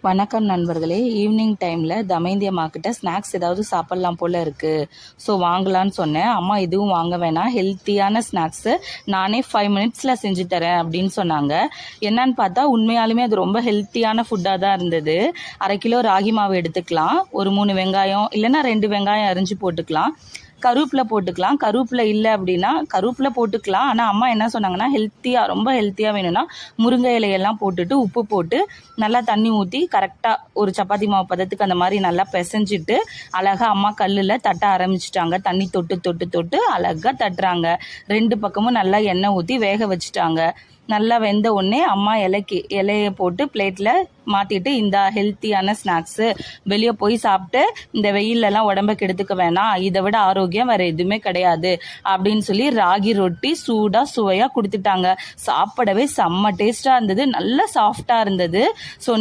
வணக்கம் நண்பர்களே. ஈவினிங் டைமில் தமயந்தி அம்மா கிட்ட ஸ்நாக்ஸ் ஏதாவது சாப்பிட்லாம் போல் இருக்குது. ஸோ வாங்கலான்னு சொன்னேன். அம்மா எதுவும் வாங்க வேணாம், ஹெல்த்தியான ஸ்நாக்ஸு நானே 5 மினிட்ஸில் செஞ்சு தரேன் அப்படின்னு சொன்னாங்க. என்னன்னு பார்த்தா உண்மையாலுமே அது ரொம்ப ஹெல்த்தியான ஃபுட்டாக தான் இருந்தது. 1/2 கிலோ ராகி மாவு எடுத்துக்கலாம், ஒரு 3 வெங்காயம் இல்லைன்னா 2 வெங்காயம் அரிஞ்சு போட்டுக்கலாம், கருவேப்பிலை போட்டுக்கலாம். கருவேப்பிலை இல்லை அப்படின்னா கருவேப்பிலை போட்டுக்கலாம். ஆனால் அம்மா என்ன சொன்னாங்கன்னா ஹெல்த்தியாக, ரொம்ப ஹெல்த்தியாக வேணும்னா முருங்கை இலையெல்லாம் போட்டுட்டு உப்பு போட்டு நல்லா தண்ணி ஊற்றி கரெக்டாக ஒரு சப்பாத்தி மாவு பதத்துக்கு அந்த மாதிரி நல்லா பிசைஞ்சிட்டு அழகாக அம்மா கல்லில் தட்ட ஆரம்பிச்சிட்டாங்க. தண்ணி தொட்டு தொட்டு தொட்டு அழகாக தட்டுறாங்க. 2 பக்கமும் நல்லா எண்ணெய் ஊற்றி வேக வச்சுட்டாங்க. நல்லா வெந்த உடனே அம்மா இலையை போட்டு பிளேட்டில் மாற்றிட்டு, இந்த ஹெல்த்தியான ஸ்நாக்ஸு வெளியே போய் சாப்பிட்டு இந்த வெயிலெல்லாம் உடம்பை கெடுத்துக்க வேணாம், இதை விட ஆரோக்கியம் வேறு எதுவுமே கிடையாது அப்படின்னு சொல்லி ராகி ரொட்டி சூடாக சுவையாக கொடுத்துட்டாங்க. சாப்பிடவே செம்ம டேஸ்ட்டாக இருந்தது, நல்லா சாஃப்டாக இருந்தது. ஸோ